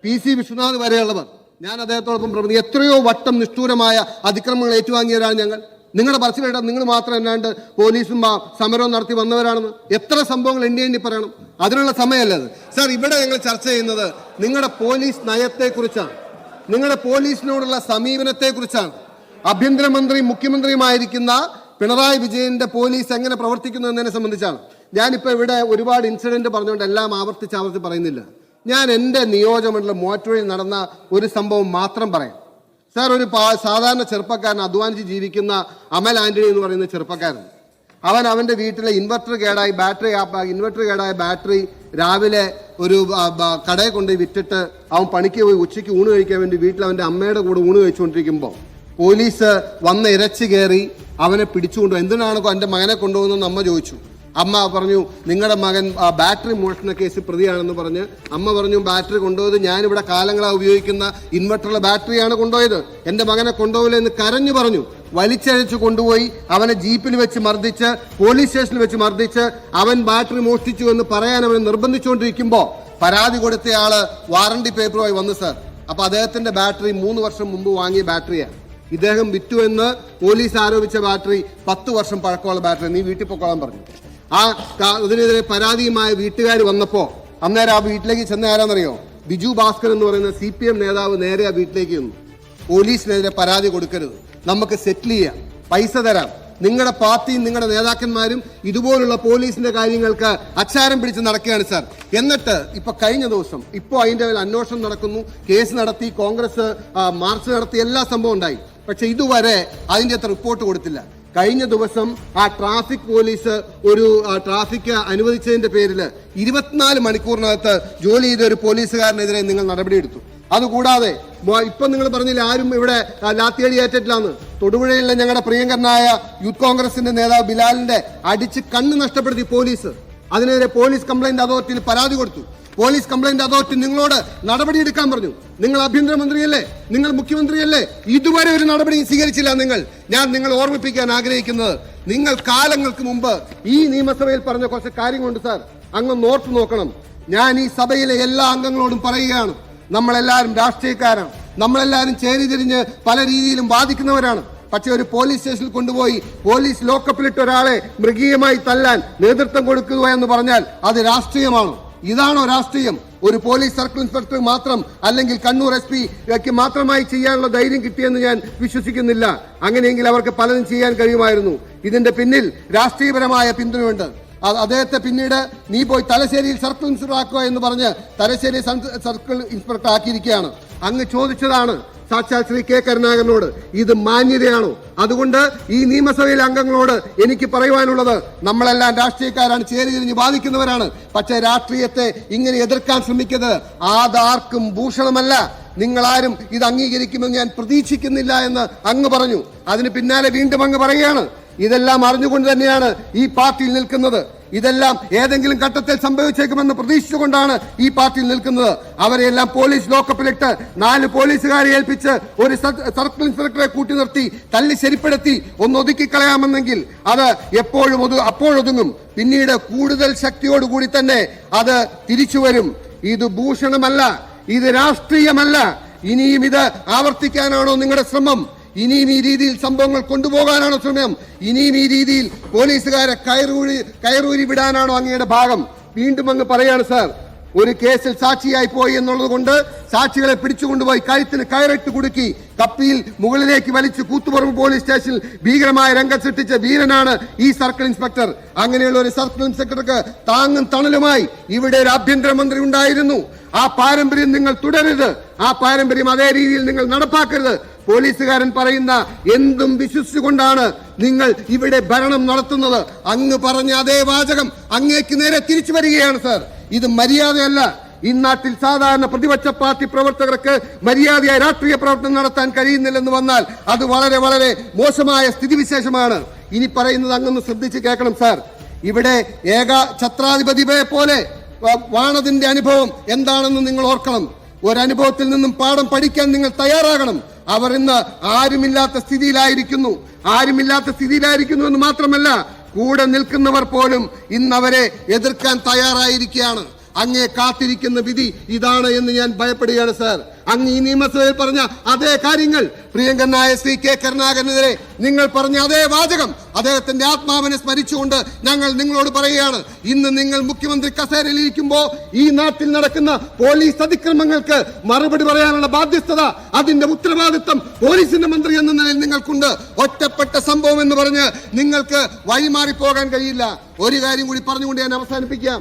PC Vishwanath വരെയുള്ളവർ, ഞാൻ അദ്ദേഹത്തോടൊപ്പം പ്രവർത്തി എത്രയോ വട്ടം നിഷ്ഠൂരമായ അതിക്രമങ്ങൾ ഏറ്റുവാങ്ങിയവരാണ് ഞങ്ങൾ. നിങ്ങളുടെ പറച്ചിലിട നിങ്ങൾ മാത്രം അല്ലാണ്ട് പോലീസും സമരവും നടത്തി വന്നവരാണെന്ന് എത്ര സംഭവങ്ങൾ എണ്ണി പറയണം. അതിനുള്ള സമയമല്ല അത്. സാർ, ഇവിടെ ഞങ്ങൾ ചർച്ച ചെയ്യുന്നത് നിങ്ങളുടെ പോലീസ് നയത്തെക്കുറിച്ചാണ്, നിങ്ങളുടെ പോലീസിനോടുള്ള സമീപനത്തെക്കുറിച്ചാണ്. ആഭ്യന്തരമന്ത്രി മുഖ്യമന്ത്രിയുമായിരിക്കുന്ന പിണറായി വിജയന്റെ പോലീസ് എങ്ങനെ പ്രവർത്തിക്കുന്നു എന്നതിനെ സംബന്ധിച്ചാണ്. ഞാനിപ്പോൾ ഇവിടെ ഒരുപാട് ഇൻസിഡന്റ് പറഞ്ഞുകൊണ്ട് എല്ലാം ആവർത്തിച്ച് പറയുന്നില്ല. ഞാൻ എൻ്റെ നിയോജകമണ്ഡലം മൂവാറ്റുപുഴയിൽ നടന്ന ഒരു സംഭവം മാത്രം പറയാം. സാർ, ഒരു സാധാരണ ചെറുപ്പക്കാരൻ അധ്വാനിച്ച് ജീവിക്കുന്ന അമൽ ആന്റണി എന്ന് പറയുന്ന ചെറുപ്പക്കാരൻ, അവൻ്റെ വീട്ടിലെ ഇൻവെർട്ടർ കേടായ ബാറ്ററി രാവിലെ ഒരു കടയിൽ കൊണ്ട് വിറ്റിട്ട് അവൻ പണിക്ക് പോയി ഉച്ചയ്ക്ക് ഊണ് കഴിക്കാൻ വേണ്ടി വീട്ടിൽ അവൻ്റെ അമ്മയുടെ കൂടെ ഊണ് കഴിച്ചുകൊണ്ടിരിക്കുമ്പോൾ പോലീസ് വന്ന് ഇരച്ചു കയറി അവനെ പിടിച്ചുകൊണ്ടുപോയി. എന്തിനാണ് എൻ്റെ മകനെ കൊണ്ടുപോകുന്നതെന്ന് അമ്മ ചോദിച്ചു. അമ്മ പറഞ്ഞു, നിങ്ങളുടെ മകൻ ബാറ്ററി മോഷണ കേസ് പ്രതിയാണെന്ന് പറഞ്ഞ് അമ്മ പറഞ്ഞു, ബാറ്ററി കൊണ്ടുപോയത് ഞാനിവിടെ കാലങ്ങളായി ഉപയോഗിക്കുന്ന ഇൻവെർട്ടറിലെ ബാറ്ററിയാണ് കൊണ്ടുപോയത്, എൻ്റെ മകനെ കൊണ്ടുപോകില്ല എന്ന് കരഞ്ഞു പറഞ്ഞു. വലിച്ചഴിച്ച് കൊണ്ടുപോയി അവനെ ജീപ്പിൽ വെച്ച് മർദ്ദിച്ച് പോലീസ് സ്റ്റേഷനിൽ വെച്ച് മർദ്ദിച്ച് അവൻ ബാറ്ററി മോഷ്ടിച്ചു എന്ന് പറയാൻ അവനെ നിർബന്ധിച്ചുകൊണ്ടിരിക്കുമ്പോൾ പരാതി കൊടുത്തയാള് വാറണ്ടി പേപ്പറുമായി വന്നു. സാർ, അപ്പൊ അദ്ദേഹത്തിന്റെ ബാറ്ററി 3 വർഷം മുമ്പ് വാങ്ങിയ ബാറ്ററിയാണ്. ഇദ്ദേഹം വിറ്റു എന്ന് പോലീസ് ആരോപിച്ച ബാറ്ററി 10 വർഷം പഴക്കമുള്ള ബാറ്ററി, നീ വീട്ടിൽ പൊക്കോളാൻ പറഞ്ഞു. അതിനെതിരെ പരാതിയുമായ വീട്ടുകാർ വന്നപ്പോൾ അന്നേരം ആ വീട്ടിലേക്ക് ചെന്ന ആരാന്നറിയോ? ബിജു ഭാസ്കർ എന്ന് പറയുന്ന CPM നേതാവ് നേരെ ആ വീട്ടിലേക്ക് വന്നു. പോലീസിനെതിരെ പരാതി കൊടുക്കരുത്, നമുക്ക് സെറ്റിൽ ചെയ്യാം, പൈസ തരാം. നിങ്ങളുടെ പാർട്ടിയും നിങ്ങളുടെ നേതാക്കന്മാരും ഇതുപോലുള്ള പോലീസിന്റെ കാര്യങ്ങൾക്ക് അച്ചാരം പിടിച്ച് നടക്കുകയാണ് സാർ. എന്നിട്ട് ഇപ്പൊ കഴിഞ്ഞ ദിവസം അതിന്റെ അന്വേഷണം നടക്കുന്നു, കേസ് നടത്തി, കോൺഗ്രസ് മാർച്ച് നടത്തി, എല്ലാ സംഭവം ഉണ്ടായി. പക്ഷെ ഇതുവരെ അതിന്റെ അത്ര റിപ്പോർട്ട് കൊടുത്തില്ല. കഴിഞ്ഞ ദിവസം ആ ട്രാഫിക് പോലീസ് ഒരു ട്രാഫിക് അനുവദിച്ചതിന്റെ പേരിൽ 24 മണിക്കൂറിനകത്ത് ജോലി ചെയ്ത ഒരു പോലീസുകാരനെതിരെ നിങ്ങൾ നടപടിയെടുത്തു. അതുകൂടാതെ ഇപ്പൊ നിങ്ങൾ പറഞ്ഞില്ല ആരും ഇവിടെ ലാത്തിയടി ഏറ്റിട്ടില്ലാന്ന്. തൊടുപുഴയിലെ ഞങ്ങളുടെ പ്രിയങ്കരനായ യൂത്ത് കോൺഗ്രസിന്റെ നേതാവ് ബിലാലിന്റെ അടിച്ച് കണ്ണ് നഷ്ടപ്പെടുത്തി പോലീസ്. അതിനെതിരെ പോലീസ് കംപ്ലൈന്റ് അതോറിറ്റിയിൽ പരാതി കൊടുത്തു. പോലീസ് കംപ്ലൈന്റ് അതോറിറ്റി നിങ്ങളോട് നടപടിയെടുക്കാൻ പറഞ്ഞു. നിങ്ങൾ ആഭ്യന്തരമന്ത്രിയല്ലേ, നിങ്ങൾ മുഖ്യമന്ത്രിയല്ലേ, ഇതുവരെ ഒരു നടപടിയും സ്വീകരിച്ചില്ല. ഞാൻ നിങ്ങൾ ഓർമ്മിപ്പിക്കാൻ ആഗ്രഹിക്കുന്നത്, നിങ്ങൾ കാലങ്ങൾക്ക് മുമ്പ് ഈ നിയമസഭയിൽ പറഞ്ഞ കുറച്ച് കാര്യങ്ങളുണ്ട് സാർ, അങ്ങ് ഓർത്തു നോക്കണം. ഞാൻ ഈ സഭയിലെ എല്ലാ അംഗങ്ങളോടും പറയുകയാണ്, നമ്മളെല്ലാവരും രാഷ്ട്രീയക്കാരാണ്, നമ്മളെല്ലാവരും ചേരിതിരിഞ്ഞ് പല രീതിയിലും ബാധിക്കുന്നവരാണ്. പക്ഷെ ഒരു പോലീസ് സ്റ്റേഷനിൽ കൊണ്ടുപോയി പോലീസ് ലോക്കപ്പിലിട്ട് ഒരാളെ മൃഗീയമായി തല്ലാൻ നേതൃത്വം കൊടുക്കുക എന്ന് പറഞ്ഞാൽ അത് രാഷ്ട്രീയമാണോ? ഇതാണോ രാഷ്ട്രീയം? ഒരു പോലീസ് സർക്കിൾ ഇൻസ്പെക്ടർ മാത്രം അല്ലെങ്കിൽ കണ്ണൂർ SP മാത്രമായി ചെയ്യാനുള്ള ധൈര്യം കിട്ടിയെന്ന് ഞാൻ വിശ്വസിക്കുന്നില്ല. അങ്ങനെയെങ്കിൽ അവർക്ക് പലതും ചെയ്യാൻ കഴിയുമായിരുന്നു. ഇതിന്റെ പിന്നിൽ രാഷ്ട്രീയപരമായ പിന്തുണയുണ്ട്. അദ്ദേഹത്തെ പിന്നീട് നീ പോയി തലശ്ശേരിയിൽ സർക്കിൾ ഇൻസ്പെക്ടർ ആക്കുക എന്ന് പറഞ്ഞ് തലശ്ശേരി സർക്കിൾ ഇൻസ്പെക്ടർ ആക്കിയിരിക്കുകയാണ്. അങ്ങ് ചോദിച്ചതാണ് സാക്ഷാൽ ശ്രീ K കരുണാകരനോട്, ഇത് മാന്യതയാണോ? അതുകൊണ്ട് ഈ നിയമസഭയിലെ അംഗങ്ങളോട് എനിക്ക് പറയുവാനുള്ളത്, നമ്മളെല്ലാം രാഷ്ട്രീയക്കാരാണ്, ചേരിതിരിഞ്ഞ് ബാധിക്കുന്നവരാണ്. പക്ഷേ രാഷ്ട്രീയത്തെ ഇങ്ങനെ എതിർക്കാൻ ശ്രമിക്കുന്നത് ആർക്കും ഭൂഷണമല്ല. നിങ്ങളാരും ഇത് അംഗീകരിക്കുമെന്ന് ഞാൻ പ്രതീക്ഷിക്കുന്നില്ല എന്ന് അങ്ങ് പറഞ്ഞു. അതിന് പിന്നാലെ വീണ്ടും അങ്ങ് പറയുകയാണ്, ഇതെല്ലാം അറിഞ്ഞുകൊണ്ട് തന്നെയാണ് ഈ പാർട്ടിയിൽ നിൽക്കുന്നത്, ഇതെല്ലാം ഏതെങ്കിലും ഘട്ടത്തിൽ സംഭവിച്ചേക്കുമെന്ന് പ്രതീക്ഷിച്ചുകൊണ്ടാണ് ഈ പാർട്ടിയിൽ നിൽക്കുന്നത്. അവരെല്ലാം പോലീസ് ലോക്കപ്പിലിട്ട് 4 പോലീസുകാരെ ഏൽപ്പിച്ച് ഒരു സർക്കിൾ ഇൻസ്പെക്ടറെ കൂട്ടി നിർത്തി തല്ലി ശരിപ്പെടുത്തി ഒന്ന് ഒതുക്കിക്കളയാമെന്നെങ്കിൽ അത് അപ്പോഴൊതുങ്ങും. പിന്നീട് കൂടുതൽ ശക്തിയോടുകൂടി തന്നെ അത് തിരിച്ചു വരും. ഇത് ഭൂഷണമല്ല, ഇത് രാഷ്ട്രീയമല്ല. ഇനിയും ഇത് ആവർത്തിക്കാനാണോ നിങ്ങളുടെ ശ്രമം? ഇനിയും ഈ രീതിയിൽ സംഭവങ്ങൾ കൊണ്ടുപോകാനാണോ ശ്രമം? ഇനിയും ഈ രീതിയിൽ പോലീസുകാരെ കയറൂരി വിടാനാണോ അങ്ങയുടെ ഭാഗം? വീണ്ടും അങ്ങ് പറയാണ് സാർ, ഒരു കേസിൽ സാക്ഷിയായി പോയി എന്നുള്ളത് കൊണ്ട് സാക്ഷികളെ പിടിച്ചുകൊണ്ടുപോയി കഴുത്തിന് കയറിട്ട് കുടുക്കി കപ്പിയിൽ മുകളിലേക്ക് വലിച്ച് കൂത്തുപറമ്പ് പോലീസ് സ്റ്റേഷനിൽ ഭീകരമായ രംഗം സൃഷ്ടിച്ച വീരനാണ് ഈ സർക്കിൾ ഇൻസ്പെക്ടർ. അങ്ങനെയുള്ള ഒരു സർക്കിൾ ഇൻസ്പെക്ടർക്ക് താങ്ങും തണലുമായി ഇവിടെ ഒരു ആഭ്യന്തരമന്ത്രി ഉണ്ടായിരുന്നു. ആ പാരമ്പര്യം നിങ്ങൾ തുടരരുത്, ആ പാരമ്പര്യം അതേ രീതിയിൽ നിങ്ങൾ നടപ്പാക്കരുത്. പോലീസുകാരൻ പറയുന്ന എന്തും വിശ്വസിച്ചുകൊണ്ടാണ് നിങ്ങൾ ഇവിടെ ഭരണം നടത്തുന്നത്. അങ്ങ് പറഞ്ഞ അതേ വാചകം അങ്ങേക്ക് നേരെ തിരിച്ചു വരികയാണ് സാർ. ഇത് മര്യാദയല്ല. ഈ നാട്ടിൽ സാധാരണ പ്രതിപക്ഷ പാർട്ടി പ്രവർത്തകർക്ക് മര്യാദയായ രാഷ്ട്രീയ പ്രവർത്തനം നടത്താൻ കഴിയുന്നില്ലെന്ന് വന്നാൽ അത് വളരെ വളരെ മോശമായ സ്ഥിതിവിശേഷമാണ്. ഇനി പറയുന്നത് അങ്ങൊന്ന് ശ്രദ്ധിച്ച് കേൾക്കണം സാർ. ഇവിടെ ഏക ഛത്രാധിപതിയെ പോലെ വാണതിന്റെ അനുഭവം എന്താണെന്ന് നിങ്ങൾ ഓർക്കണം. ഒരനുഭവത്തിൽ നിന്നും പാഠം പഠിക്കാൻ നിങ്ങൾ തയ്യാറാകണം. അവർ ഇന്ന് ആരുമില്ലാത്ത സ്ഥിതിയിലായിരിക്കുന്നു എന്ന് മാത്രമല്ല, കൂടെ നിൽക്കുന്നവർ പോലും ഇന്ന് അവരെ എതിർക്കാൻ തയ്യാറായിരിക്കുകയാണ്. അങ്ങേ കാത്തിരിക്കുന്ന വിധി ഇതാണ് എന്ന് ഞാൻ ഭയപ്പെടുകയാണ് സാർ. അങ്ങ് ഈ നിയമസഭയിൽ പറഞ്ഞ അതേ കാര്യങ്ങൾ, പ്രിയങ്കരനായ ശ്രീ കെ കരുണാകരനെതിരെ നിങ്ങൾ പറഞ്ഞ അതേ വാചകം, അദ്ദേഹത്തിന്റെ ആത്മാവിനെ സ്മരിച്ചുകൊണ്ട് ഞങ്ങൾ നിങ്ങളോട് പറയുകയാണ്, ഇന്ന് നിങ്ങൾ മുഖ്യമന്ത്രി കസേരയിൽ ഇരിക്കുമ്പോൾ ഈ നാട്ടിൽ നടക്കുന്ന പോലീസ് അതിക്രമങ്ങൾക്ക് മറുപടി പറയാനുള്ള ബാധ്യസ്ഥത, അതിന്റെ ഉത്തരവാദിത്വം പോലീസിന്റെ മന്ത്രി എന്ന നിലയിൽ നിങ്ങൾക്കുണ്ട്. ഒറ്റപ്പെട്ട സംഭവം എന്ന് പറഞ്ഞ് നിങ്ങൾക്ക് വഴിമാറി പോകാൻ കഴിയില്ല. ഒരു കാര്യം കൂടി പറഞ്ഞുകൊണ്ട് ഞാൻ അവസാനിപ്പിക്കാം.